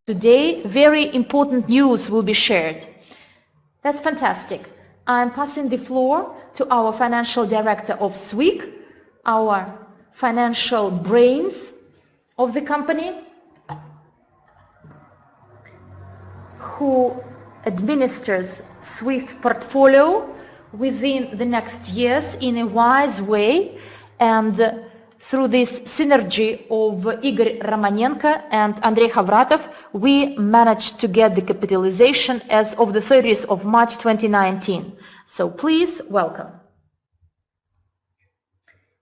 Today, very important news will be shared. That's fantastic. I'm passing the floor to our financial director of SWIG, our financial brains of the company, who administers SWIFT portfolio within the next years in a wise way, and through this synergy of Igor Romanenko and Andrei Khavratov, we managed to get the capitalization as of the 30th of March 2019. So please welcome.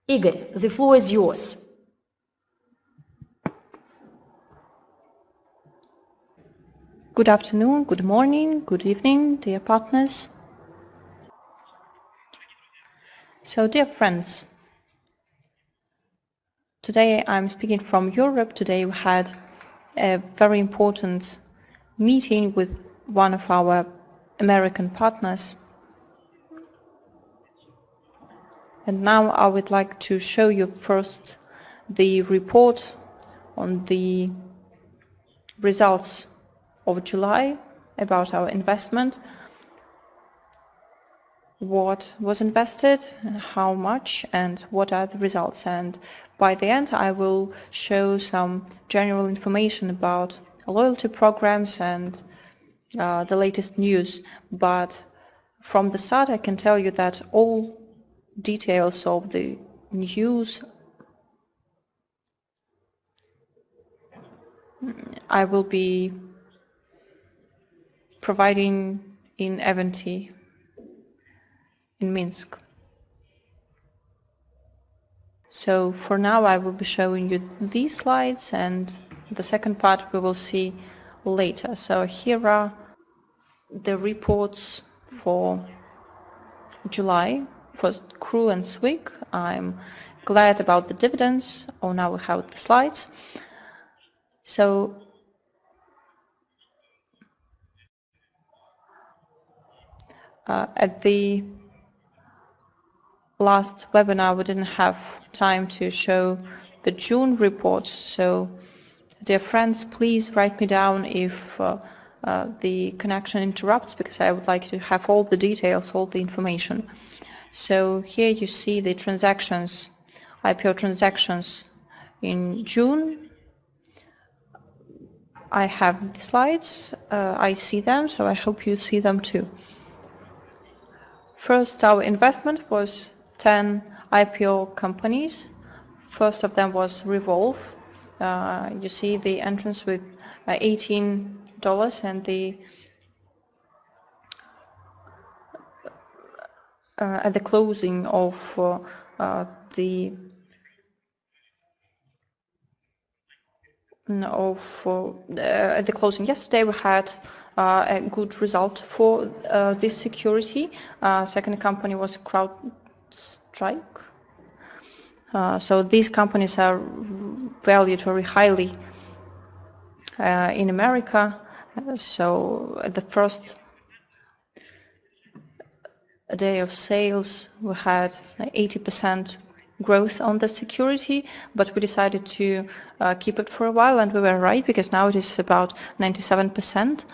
Igor, the floor is yours. Good afternoon, good morning, good evening, dear partners. So, dear friends, today I'm speaking from Europe. Today we had a very important meeting with one of our American partners. And now I would like to show you first the report on the results of July about our investment, what was invested, how much, and what are the results. And by the end, I will show some general information about loyalty programs and the latest news. But from the start, I can tell you that all details of the news I will be providing in Eventy in Minsk. So for now I will be showing you these slides, and the second part we will see later. So here are the reports for July for Crew and SWIG. I'm glad about the dividends. Oh, now we have the slides. So at the last webinar, we didn't have time to show the June reports. So, dear friends, please write me down if the connection interrupts, because I would like to have all the details, all the information. So here you see the transactions, IPO transactions in June. I have the slides, I see them, so I hope you see them too. First, our investment was 10 IPO companies. First of them was Revolve. You see the entrance with $18 and the at the closing of at the closing yesterday, we had a good result for this security. Second company was CrowdStrike. So these companies are valued very highly in America. So at the first day of sales, we had 80% growth on the security, but we decided to keep it for a while, and we were right, because now it is about 97%.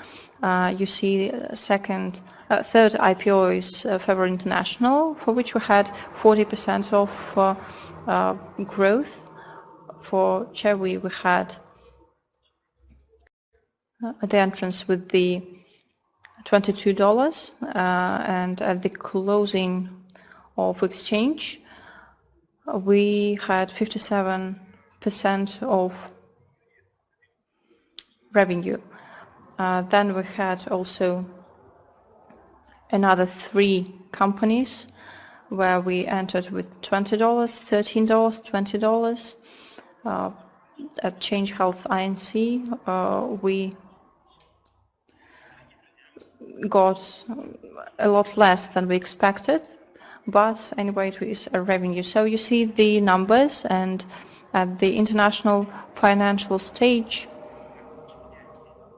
You see third IPO is February International, for which we had 40% of growth. For Cherry, we had the entrance with the $22, and at the closing of exchange, we had 57% of revenue. Then we had also another 3 companies where we entered with $20, $13, $20. At Change Health INC, we got a lot less than we expected, but anyway, it is a revenue. So you see the numbers, and at the international financial stage,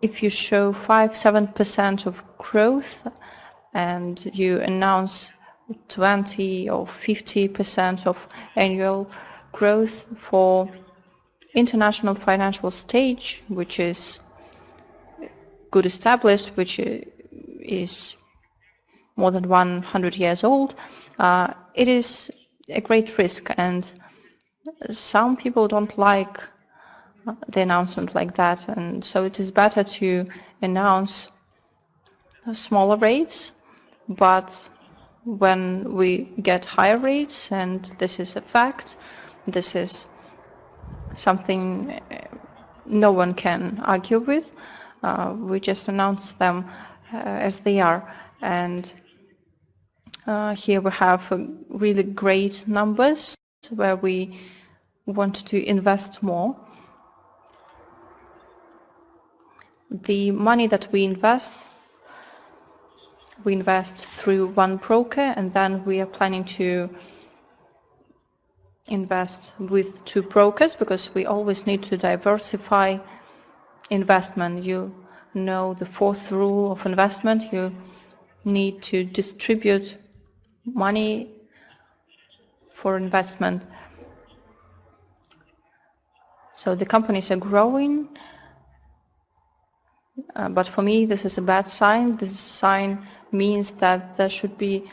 if you show 5-7% of growth and you announce 20 or 50% of annual growth for international financial stage, which is good established, which is more than 100 years old, it is a great risk, and some people don't like the announcement like that, and so it is better to announce smaller rates, but when we get higher rates, and this is a fact, this is something no one can argue with, we just announce them as they are. And here we have really great numbers where we want to invest more. The money that we invest through one broker, and then we are planning to invest with 2 brokers, because we always need to diversify investment. You know the 4th rule of investment, you need to distribute money for investment. So the companies are growing, but for me this is a bad sign. This sign means that there should be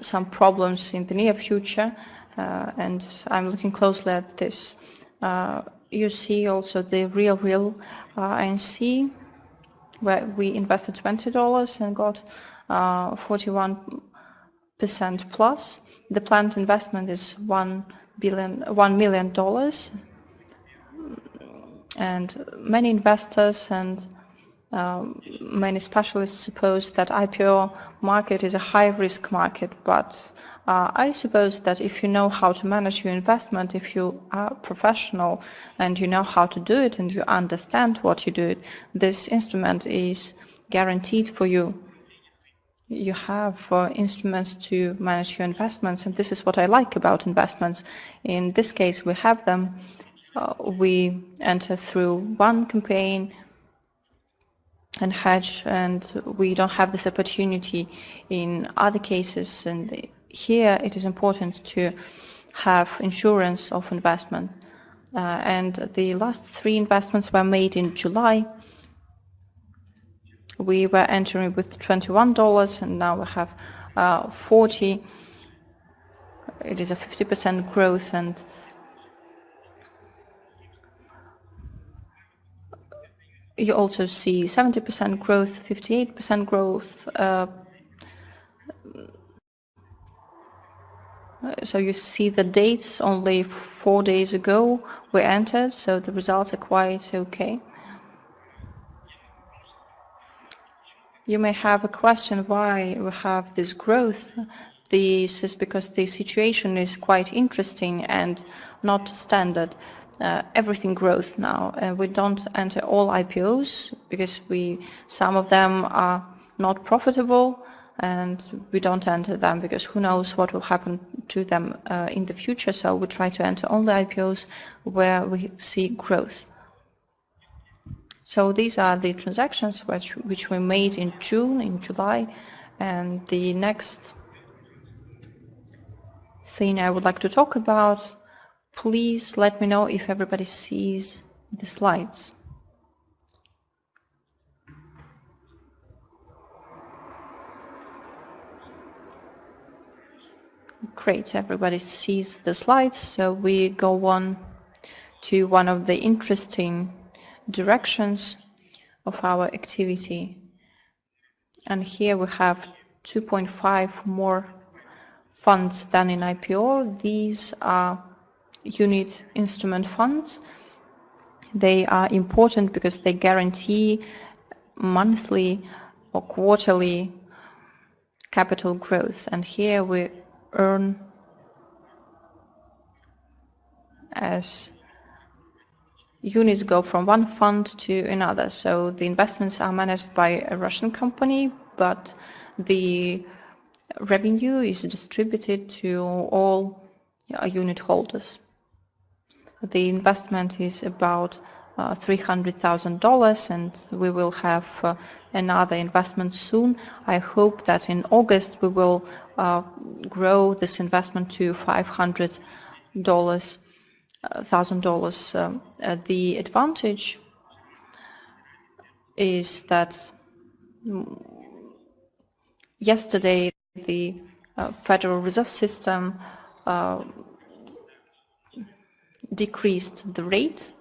some problems in the near future, and I'm looking closely at this. You see also the real INC, where we invested $20 and got 41% plus. The planned investment is $1 million, and many investors and many specialists suppose that IPO market is a high-risk market, but I suppose that if you know how to manage your investment, if you are professional and you know how to do it and you understand what you do, this instrument is guaranteed for you. You have instruments to manage your investments, and this is what I like about investments. In this case, we have them. We enter through one campaign and hedge, and we don't have this opportunity in other cases. And here it is important to have insurance of investment. And the last 3 investments were made in July. We were entering with $21, and now we have 40. It is a 50% growth, and you also see 70% growth, 58% growth. So you see the dates only 4 days ago we entered, so the results are quite okay. You may have a question why we have this growth. This is because the situation is quite interesting and not standard. Everything grows now. We don't enter all IPOs because some of them are not profitable, and we don't enter them because who knows what will happen to them in the future. So we try to enter only IPOs where we see growth. So these are the transactions which we made in June, in July, and the next thing I would like to talk about. Please let me know if everybody sees the slides. Great, everybody sees the slides, so we go on to one of the interesting directions of our activity. And here we have 2.5 more funds than in IPO. These are unit instrument funds. They are important because they guarantee monthly or quarterly capital growth. And here we earn as units go from one fund to another. So the investments are managed by a Russian company, but the revenue is distributed to all unit holders. The investment is about $300,000, and we will have another investment soon. I hope that in August we will grow this investment to $500,000. The advantage is that Yesterday, the Federal Reserve System decreased the rate.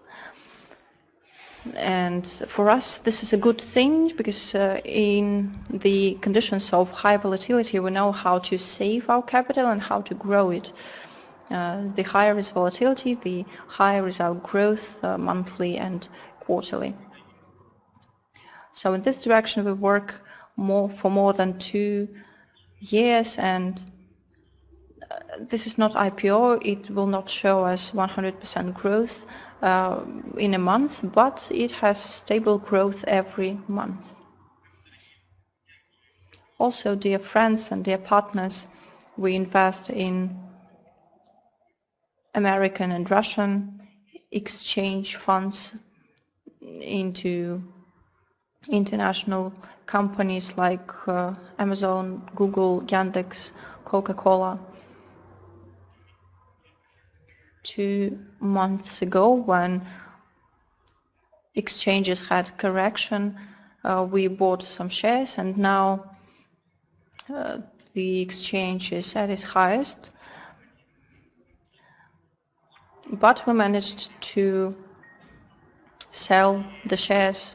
And for us, this is a good thing because in the conditions of high volatility, we know how to save our capital and how to grow it. The higher is volatility, the higher is our growth monthly and quarterly. So in this direction, we work for more than 2 years, and this is not IPO. It will not show us 100% growth in a month, but it has stable growth every month. Also, dear friends and dear partners, we invest in American and Russian exchange funds into international companies like Amazon, Google, Yandex, Coca-Cola. 2 months ago, when exchanges had correction, we bought some shares, and now the exchange is at its highest. But we managed to sell the shares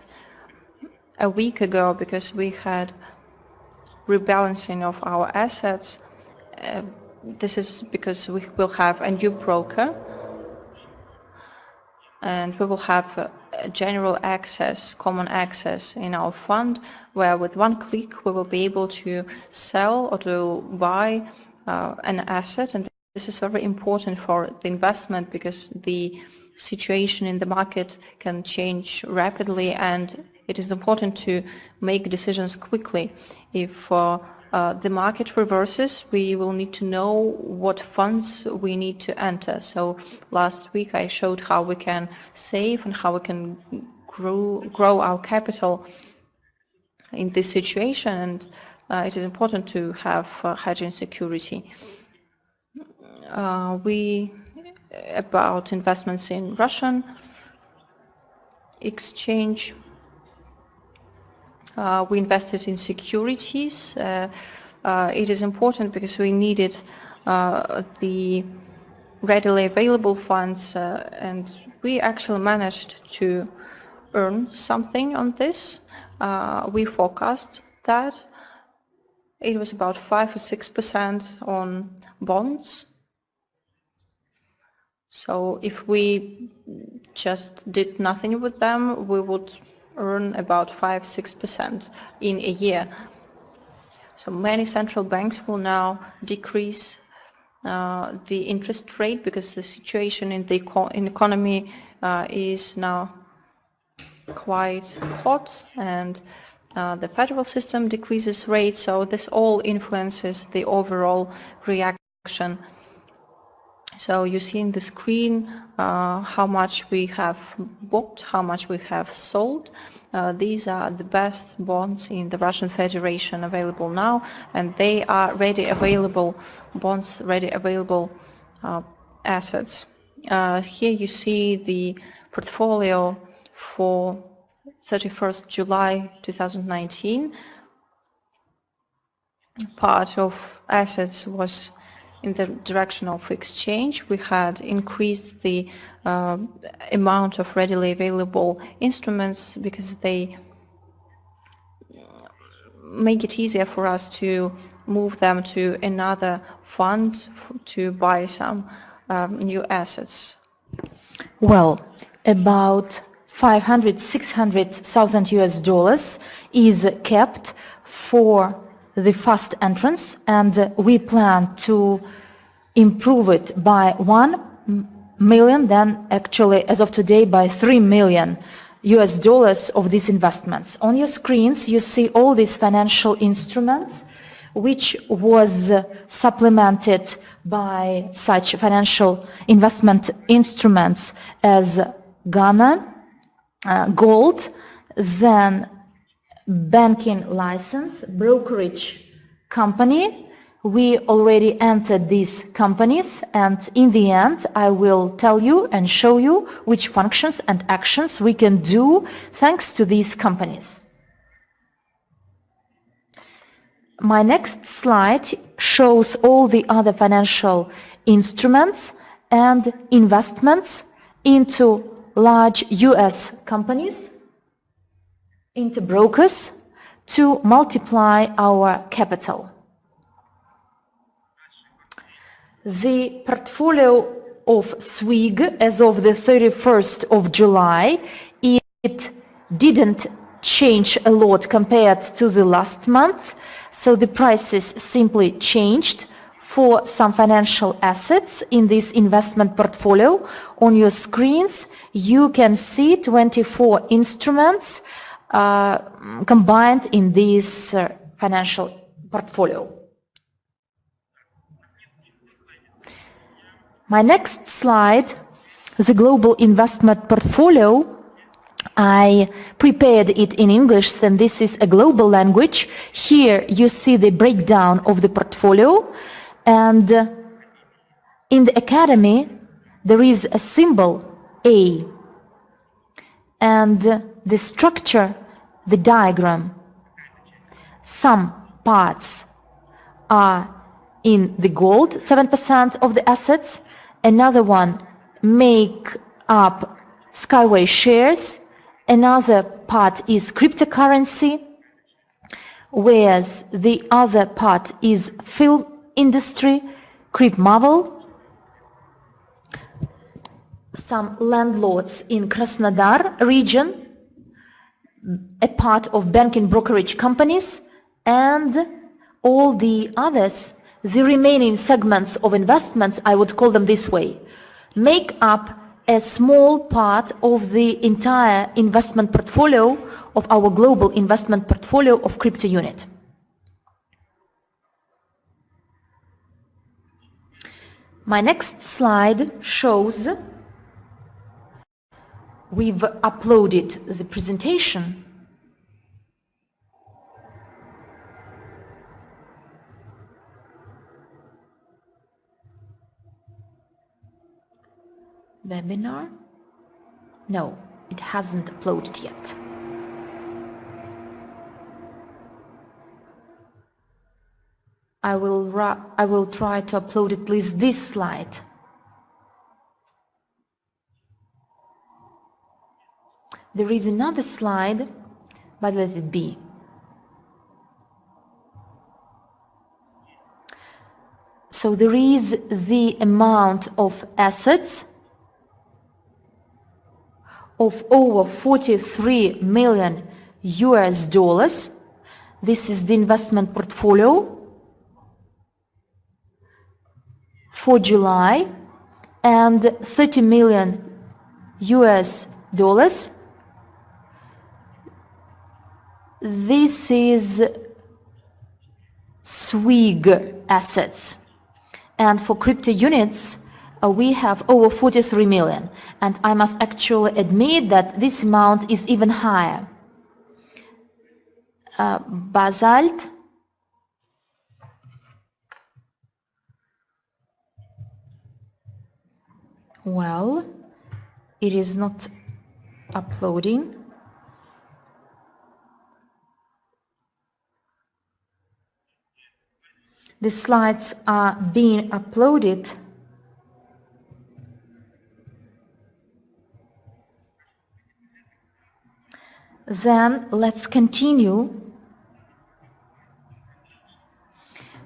a week ago because we had rebalancing of our assets. This is because we will have a new broker, and we will have a general access, common access in our fund, where with one click we will be able to sell or to buy an asset. And this is very important for the investment because the situation in the market can change rapidly, and it is important to make decisions quickly. If the market reverses, we will need to know what funds we need to enter. So last week I showed how we can save and how we can grow our capital in this situation, and it is important to have hedging security. About investments in Russian exchange, we invested in securities. It is important because we needed the readily available funds, and we actually managed to earn something on this. We forecast that it was about 5 or 6% on bonds. So if we just did nothing with them, we would earn about 5-6% in a year. So many central banks will now decrease the interest rate because the situation in the economy is now quite hot, and the federal system decreases rates. So this all influences the overall reaction. So you see in the screen how much we have bought, how much we have sold. These are the best bonds in the Russian Federation available now, and they are ready available bonds, ready available assets. Here you see the portfolio for 31st July 2019. Part of assets was in the direction of exchange. We had increased the amount of readily available instruments because they make it easier for us to move them to another fund to buy some new assets. Well, about 500-600,000 US dollars is kept for the fast entrance, and we plan to improve it by 1 million, then actually as of today by 3 million US dollars of these investments. On your screens you see all these financial instruments which was supplemented by such financial investment instruments as Ghana, gold, then banking license, brokerage company. We already entered these companies, and in the end I will tell you and show you which functions and actions we can do thanks to these companies. My next slide shows all the other financial instruments and investments into large US companies, into brokers, to multiply our capital. The portfolio of SWIG as of the 31st of July, it didn't change a lot compared to the last month, so the prices simply changed for some financial assets in this investment portfolio. On your screens, you can see 24 instruments combined in this financial portfolio. My next slide, the global investment portfolio, I prepared it in English, then this is a global language. Here you see the breakdown of the portfolio, and in the academy there is a symbol A, and the structure, the diagram. Some parts are in the gold, 7% of the assets. Another one make up Skyway shares. Another part is cryptocurrency, whereas the other part is film industry, Crip Marvel. Some landlords in Krasnodar region, a part of banking brokerage companies, and all the others, the remaining segments of investments, I would call them this way, make up a small part of the entire investment portfolio of our global investment portfolio of crypto unit. My next slide shows we've uploaded the presentation. Webinar? No, it hasn't uploaded yet. I will try to upload at least this slide. There is another slide, but let it be. So there is the amount of assets of over 43 million US dollars. This is the investment portfolio for July, and 30 million US dollars. This is SWIG assets, and for crypto units we have over 43 million, and I must actually admit that this amount is even higher. Basalt, well, it is not uploading. The slides are being uploaded. Then let's continue.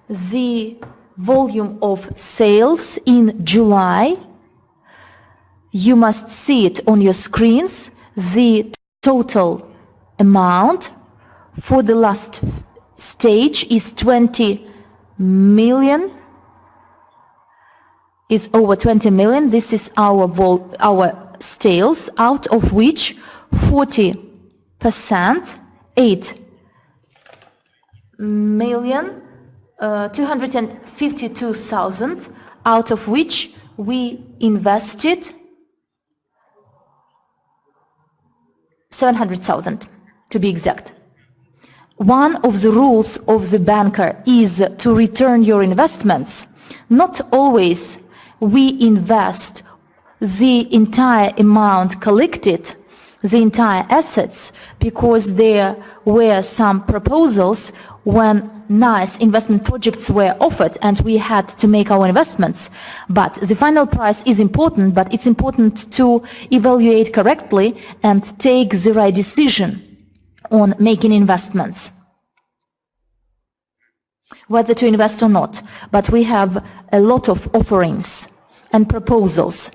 The volume of sales in July, you must see it on your screens. The total amount for the last stage is 20 million, is over 20 million. This is our sales, out of which 40%, 8,252,000, out of which we invested 700,000 to be exact. One of the rules of the banker is to return your investments. Not always we invest the entire amount collected, the entire assets, because there were some proposals when nice investment projects were offered and we had to make our investments. But the final price is important, but it's important to evaluate correctly and take the right decision on making investments, whether to invest or not. But we have a lot of offerings and proposals.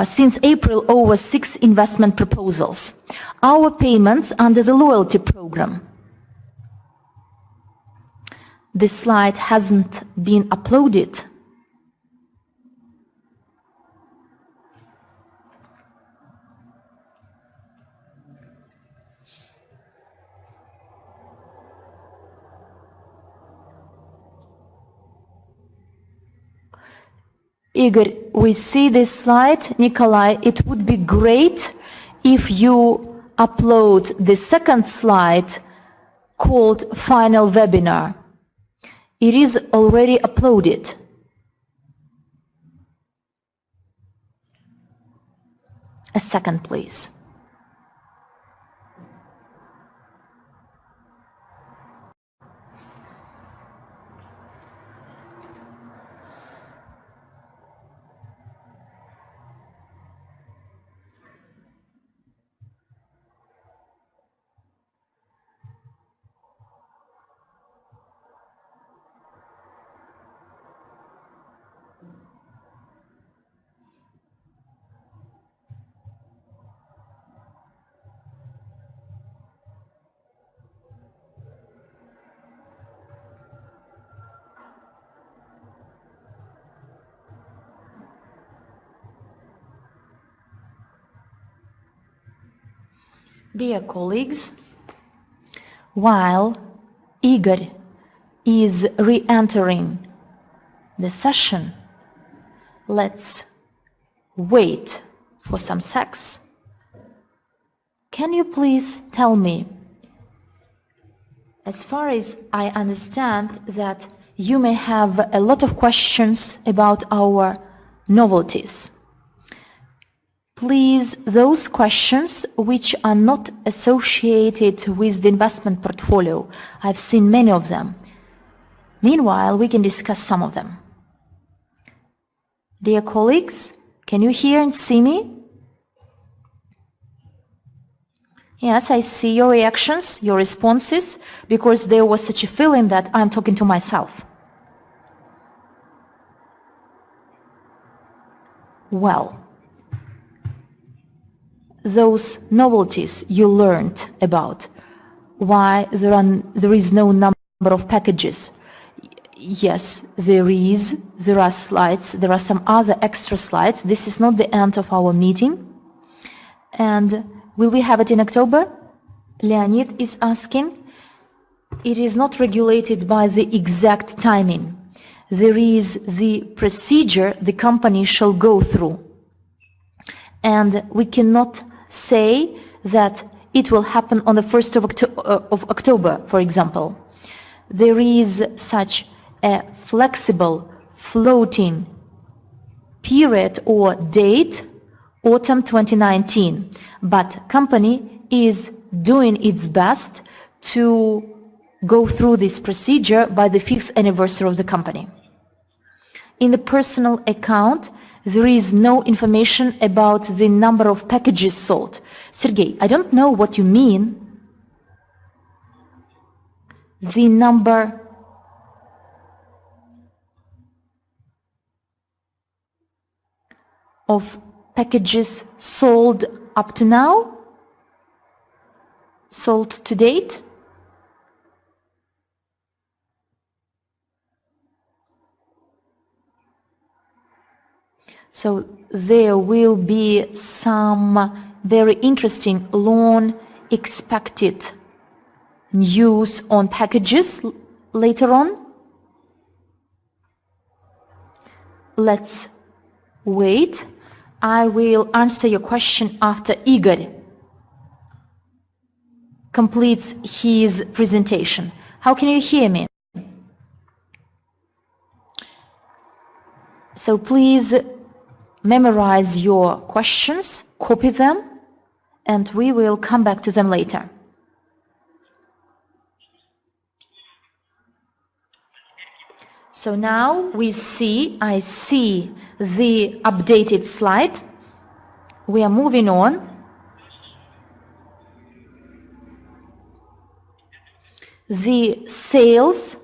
Since April, over 6 investment proposals. Our payments under the loyalty program. This slide hasn't been uploaded. Igor, we see this slide. Nikolai, it would be great if you upload the second slide called Final Webinar. It is already uploaded. A second, please. Dear colleagues, while Igor is re-entering the session, let's wait for some seconds. Can you please tell me, as far as I understand, that you may have a lot of questions about our novelties. Please, those questions which are not associated with the investment portfolio. I've seen many of them. Meanwhile, we can discuss some of them. Dear colleagues, can you hear and see me? Yes, I see your reactions, your responses, because there was such a feeling that I'm talking to myself. Well, those novelties you learned about, why there is no number of packages. Yes, there are slides, there are some other extra slides. This is not the end of our meeting. And will we have it in October? Leonid is asking. It is not regulated by the exact timing. There is the procedure the company shall go through. And we cannot say that it will happen on the 1st of October, for example. There is such a flexible floating period or date, autumn 2019, but company is doing its best to go through this procedure by the 5th anniversary of the company. In the personal account, there is no information about the number of packages sold. Sergey, I don't know what you mean. The number of packages sold up to now? Sold to date? So there will be some very interesting long expected news on packages later on. Let's wait. I will answer your question after Igor completes his presentation. How can you hear me? So please memorize your questions, copy them, and we will come back to them later. So now I see the updated slide. We are moving on. The sales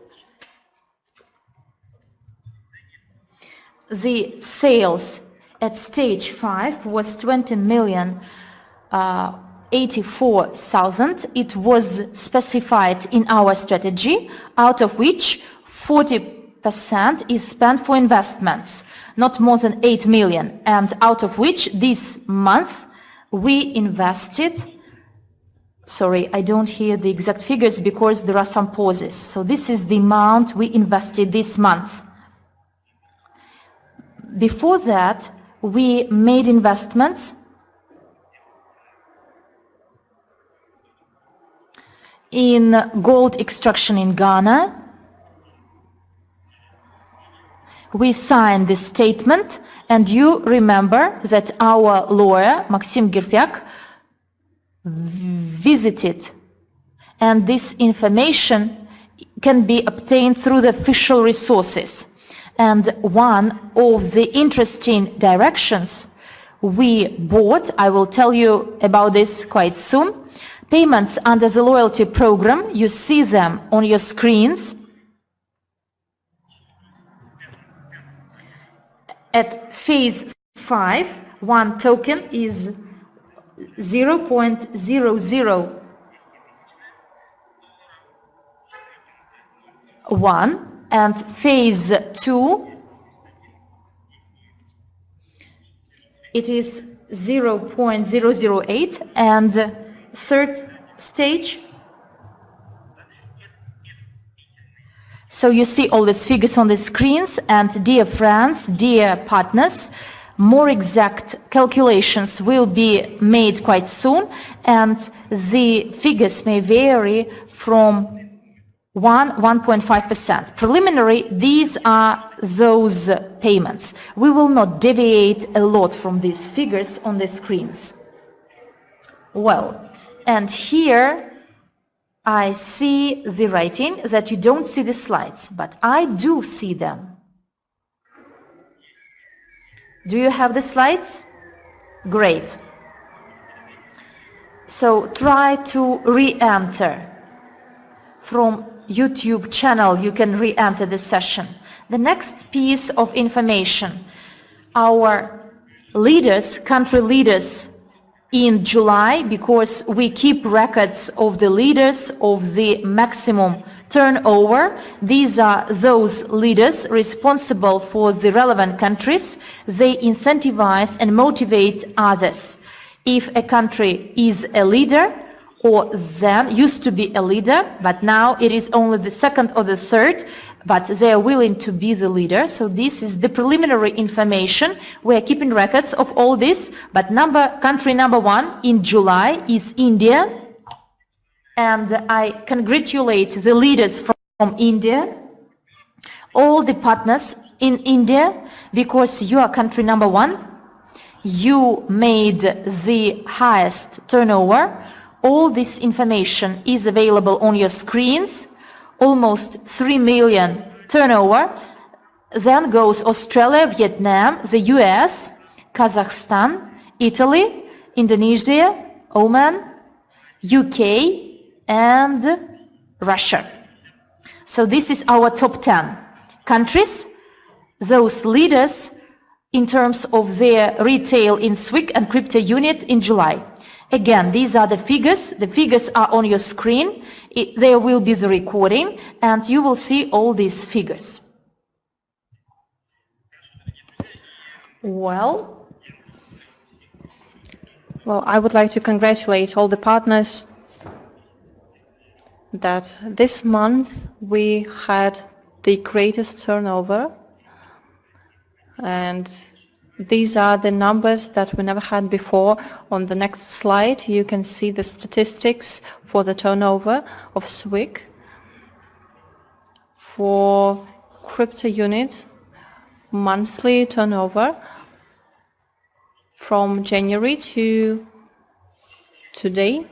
at stage 5 was 20,084,000. It was specified in our strategy, out of which 40% is spent for investments, not more than 8 million, and out of which this month we invested. Sorry, I don't hear the exact figures because there are some pauses. So this is the amount we invested this month. Before that, we made investments in gold extraction in Ghana. We signed this statement, and you remember that our lawyer, Maxim Girfyak, visited, and this information can be obtained through the official resources. And one of the interesting directions we bought, I will tell you about this quite soon, payments under the loyalty program. You see them on your screens. At phase 5, one token is 0.001, and phase 2 it is 0.008, and third stage. So you see all these figures on the screens, and dear friends, dear partners, more exact calculations will be made quite soon, and the figures may vary from 1.5%. Preliminary, these are those payments. We will not deviate a lot from these figures on the screens. Well, and here I see the writing that you don't see the slides, but I do see them. Do you have the slides? Great. So try to re-enter. From YouTube channel, you can re-enter the session. The next piece of information, our leaders, country leaders in July, because we keep records of the leaders of the maximum turnover. These are those leaders responsible for the relevant countries. They incentivize and motivate others. If a country is a leader, or then used to be a leader, but now it is only the second or the third, but they are willing to be the leader. So this is the preliminary information. We are keeping records of all this, but country number 1 in July is India. And I congratulate the leaders from India, all the partners in India, because you are country number 1. You made the highest turnover. All this information is available on your screens. Almost 3 million turnover. Then goes Australia, Vietnam, the US, Kazakhstan, Italy, Indonesia, Oman, UK, and Russia. So this is our top 10 countries, those leaders in terms of their retail in SWIG and crypto unit in July. Again, these are the figures. The figures are on your screen. There will be the recording, and you will see all these figures. Well, I would like to congratulate all the partners that this month we had the greatest turnover, and these are the numbers that we never had before. On the next slide you can see the statistics for the turnover of SWIG for crypto unit monthly turnover from January to today.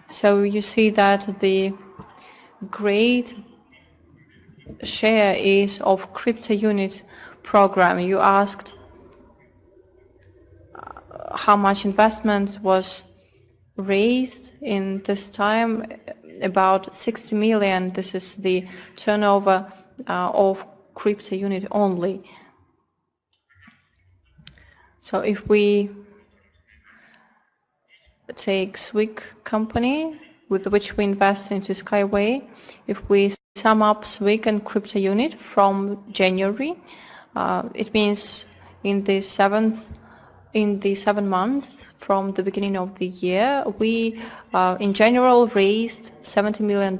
So you see that the great share is of crypto unit program. You asked how much investment was raised in this time, about 60 million. This is the turnover of crypto unit only. So if we take SWIG company with which we invest into Skyway, if we sum up SWIG and crypto unit from January, it means in the 7 months from the beginning of the year, we in general raised $70 million.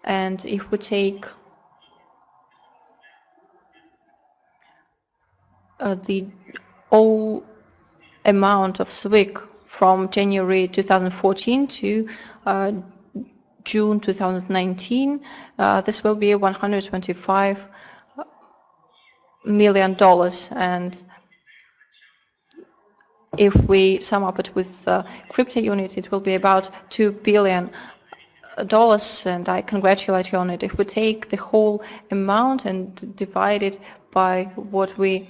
And if we take the whole amount of SWIG from January 2014 to June 2019, this will be $125 million. And if we sum up it with crypto unit, it will be about $2 billion. And I congratulate you on it. If we take the whole amount and divide it by what we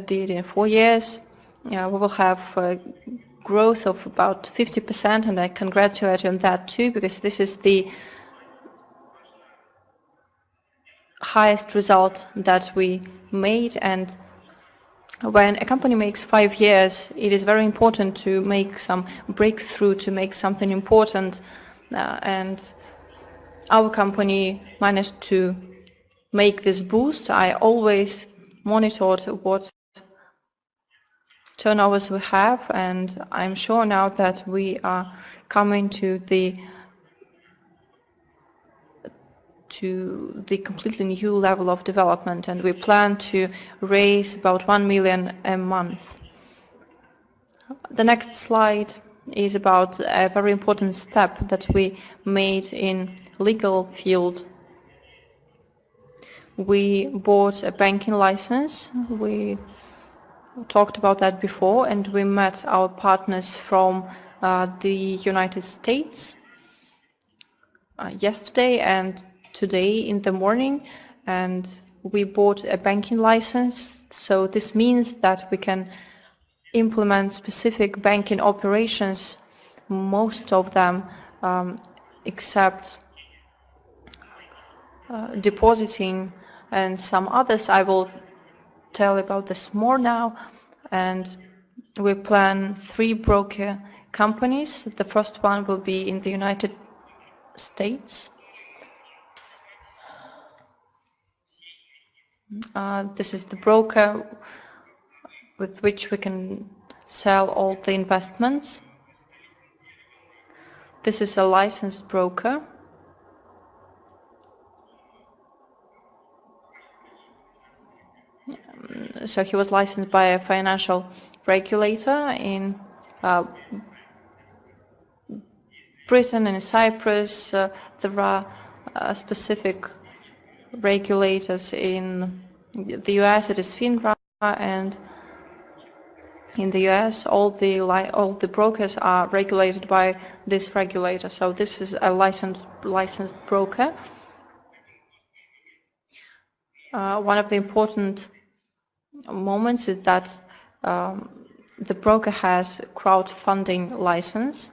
did in 4 years, we will have a growth of about 50%, and I congratulate you on that too, because this is the highest result that we made. And when a company makes 5 years, it is very important to make some breakthrough, to make something important, and our company managed to make this boost. I always monitored what turnovers we have, and I'm sure now that we are coming to the completely new level of development, and we plan to raise about 1 million a month. The next slide is about a very important step that we made in legal field. We bought a banking license. We talked about that before, and we met our partners from the United States yesterday and today in the morning, and we bought a banking license. So this means that we can implement specific banking operations, most of them except depositing, and some others. I will tell about this more now. And we plan 3 broker companies. The first one will be in the United States. This is the broker with which we can sell all the investments. This is a licensed broker. So he was licensed by a financial regulator in Britain and Cyprus. There are specific regulators in the US. It is FINRA, and in the US all the brokers are regulated by this regulator. So this is a licensed broker. One of the important moments is that the broker has crowdfunding license,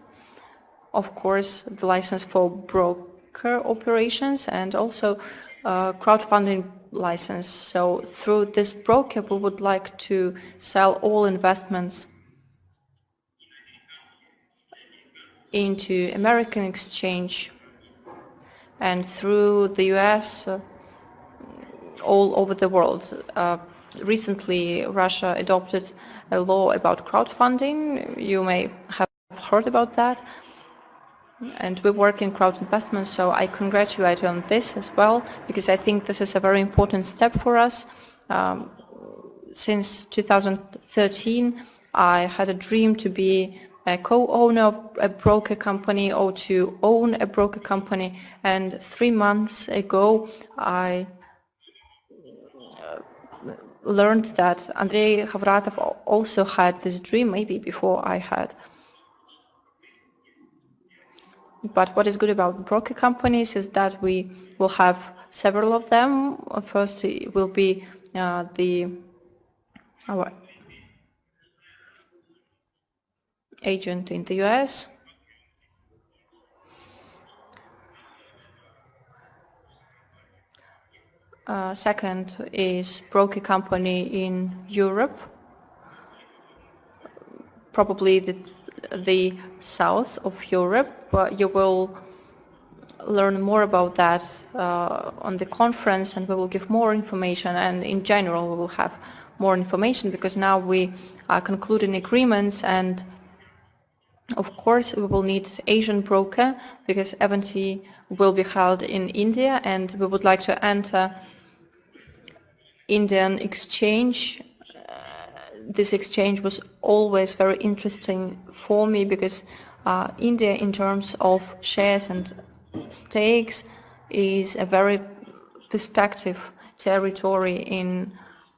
of course the license for broker operations, and also crowdfunding license. So through this broker we would like to sell all investments into American exchange, and through the US all over the world. Recently, Russia adopted a law about crowdfunding. You may have heard about that. And we work in crowd investments, so I congratulate you on this as well, because I think this is a very important step for us. Since 2013, I had a dream to be a co-owner of a broker company or to own a broker company, and 3 months ago I learned that Andrei Havratov also had this dream, maybe before I had. But what is good about broker companies is that we will have several of them. First, it will be our agent in the US. Second is broker company in Europe, probably the south of Europe. You will learn more about that on the conference, and we will give more information, and in general we will have more information, because now we are concluding agreements, and of course we will need Asian broker because event will be held in India, and we would like to enter Indian exchange. This exchange was always very interesting for me because India, in terms of shares and stakes, is a very perspective territory in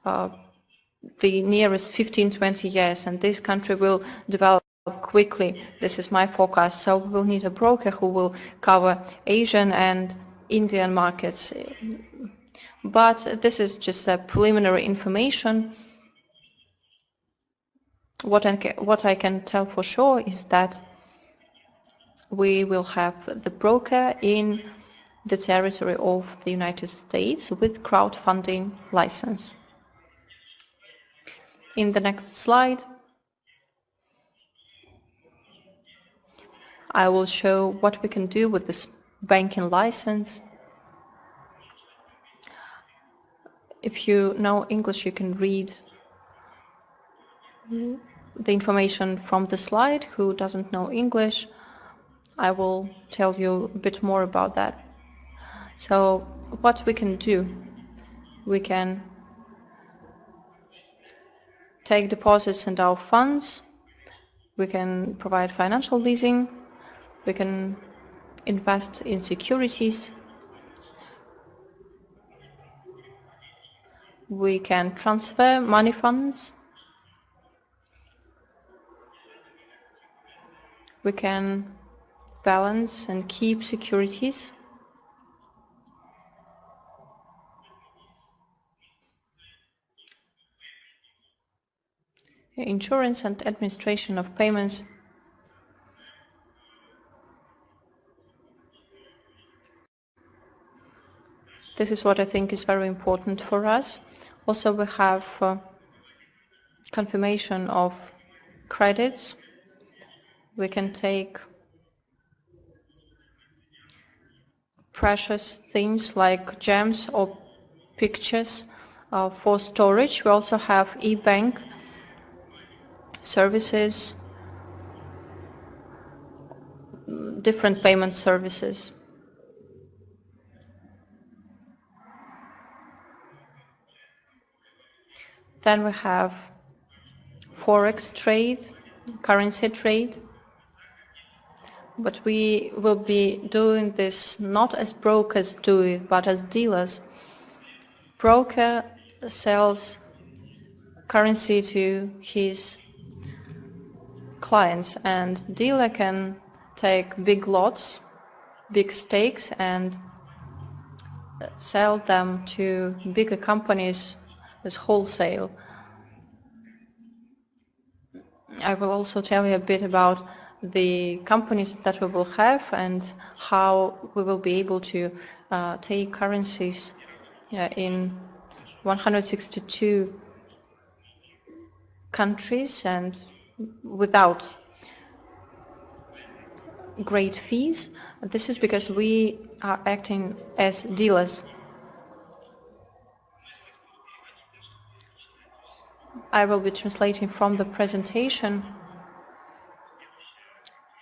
the nearest 15-20 years, and this country will develop quickly. This is my forecast. So we will need a broker who will cover Asian and Indian markets. But this is just a preliminary information. What I can tell for sure is that we will have the broker in the territory of the United States with crowdfunding license. In the next slide, I will show what we can do with this banking license. If you know English, you can read the information from the slide. Who doesn't know English, I will tell you a bit more about that. So what we can do, we can take deposits in our funds, we can provide financial leasing, we can invest in securities, we can transfer money funds, we can balance and keep securities, insurance and administration of payments. This is what I think is very important for us. Also, we have confirmation of credits. We can take precious things like gems or pictures for storage. We also have e-bank services, different payment services. Then we have forex trade, currency trade, but we will be doing this not as brokers do it, but as dealers. Broker sells currency to his clients, and dealer can take big lots, big stakes, and sell them to bigger companies as wholesale. I will also tell you a bit about the companies that we will have and how we will be able to take currencies in 162 countries and without great fees. This is because we are acting as dealers. I will be translating from the presentation.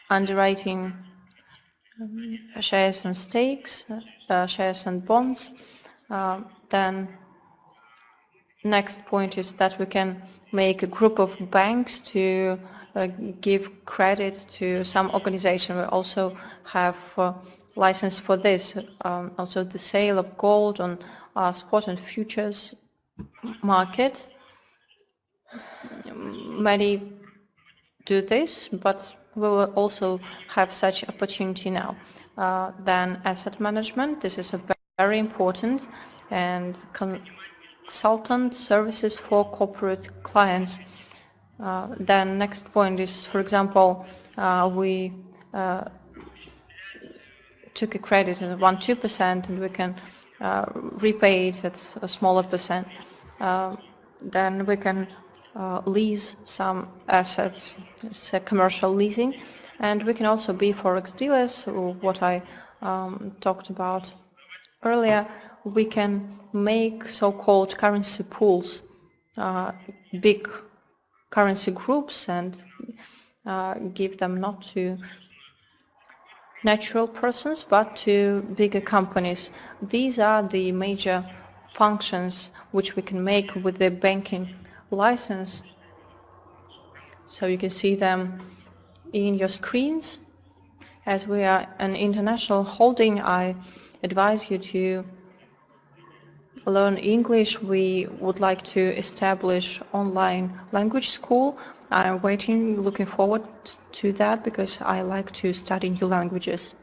Underwriting shares and stakes, shares and bonds. Then next point is that we can make a group of banks to give credit to some organization. We also have license for this. Also the sale of gold on spot and futures market. Many do this, but we will also have such opportunity now. Then asset management, this is a very important, and consultant services for corporate clients. Then next point is, for example, we took a credit at 1-2% and we can repay it at a smaller percent. Then we can lease some assets, it's a commercial leasing, and we can also be forex dealers, what I talked about earlier. We can make so-called currency pools, big currency groups, and give them not to natural persons but to bigger companies. These are the major functions which we can make with the banking license. So you can see them in your screens. As we are an international holding, I advise you to learn English. We would like to establish online language school. I'm waiting, looking forward to that because I like to study new languages.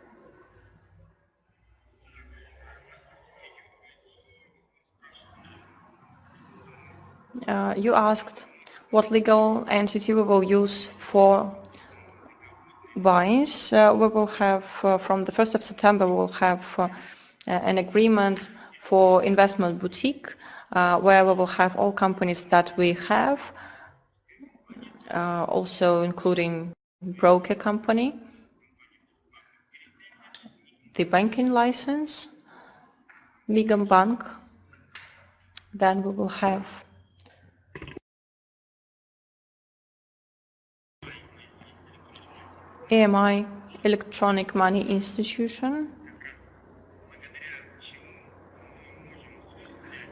You asked what legal entity we will use for wines. We will have, from the 1st of September, we will have an agreement for investment boutique, where we will have all companies that we have, also including broker company, the banking license, Migam Bank. Then we will have AMI, Electronic Money Institution.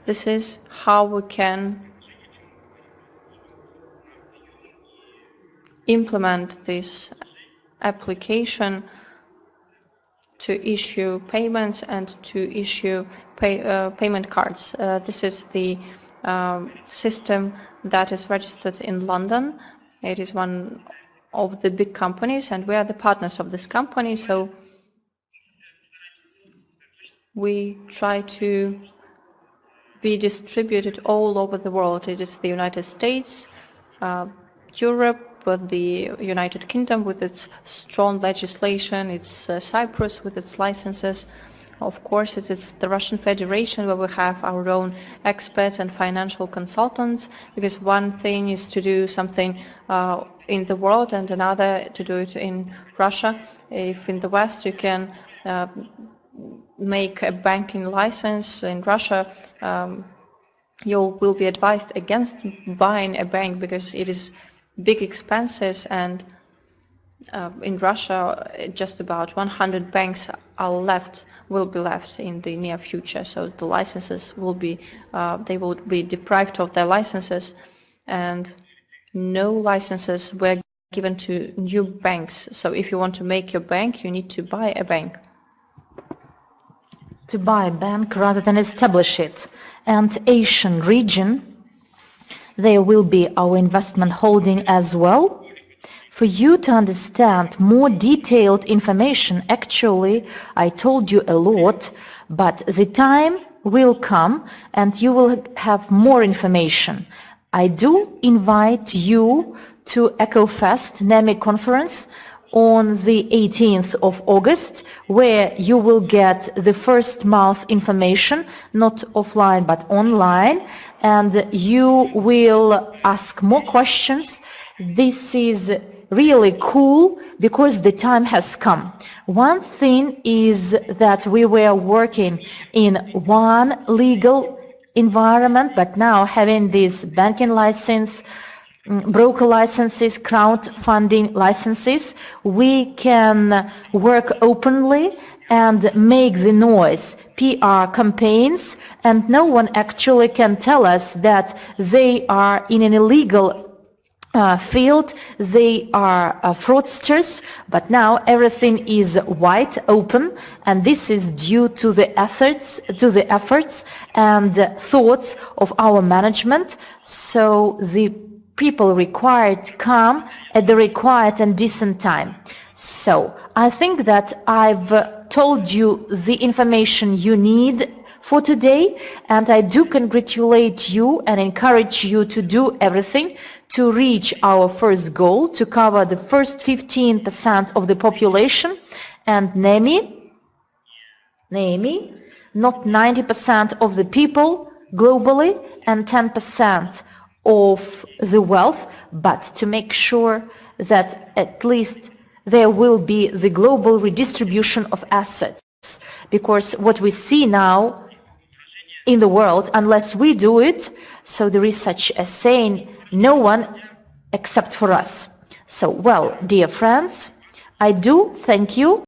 This is how we can implement this application to issue payments and to issue payment cards. This is the system that is registered in London. It is one of the big companies, and we are the partners of this company, so we try to be distributed all over the world. It is the United States, Europe, the United Kingdom with its strong legislation, it's Cyprus with its licenses. Of course, it is the Russian Federation, where we have our own experts and financial consultants, because one thing is to do something in the world and another to do it in Russia. If in the West you can make a banking license, in Russia you will be advised against buying a bank because it is big expenses, and in Russia just about 100 banks will be left in the near future. So the licenses will be they will be deprived of their licenses, and no licenses were given to new banks. So if you want to make your bank, you need to buy a bank. To buy a bank rather than establish it. And Asian region, there will be our investment holding as well. For you to understand more detailed information, actually, I told you a lot, but the time will come and you will have more information. I do invite you to EcoFest NEMI conference on the 18th of August, where you will get the first mouth information, not offline but online, and you will ask more questions. This is really cool because the time has come. One thing is that we were working in one legal environment, but now having this banking license, broker licenses, crowdfunding licenses, we can work openly and make the noise, PR campaigns, and no one actually can tell us that they are in an illegal field, they are fraudsters, but now everything is wide open, and this is due to the efforts and thoughts of our management. So the people required come at the required and decent time. So I think that I've told you the information you need for today, and I do congratulate you and encourage you to do everything to reach our first goal, to cover the first 15% of the population, and Nemi, not 90% of the people globally and 10% of the wealth, but to make sure that at least there will be the global redistribution of assets. Because what we see now in the world, unless we do it, so there is such a saying, no one except for us. So, well, dear friends, I do thank you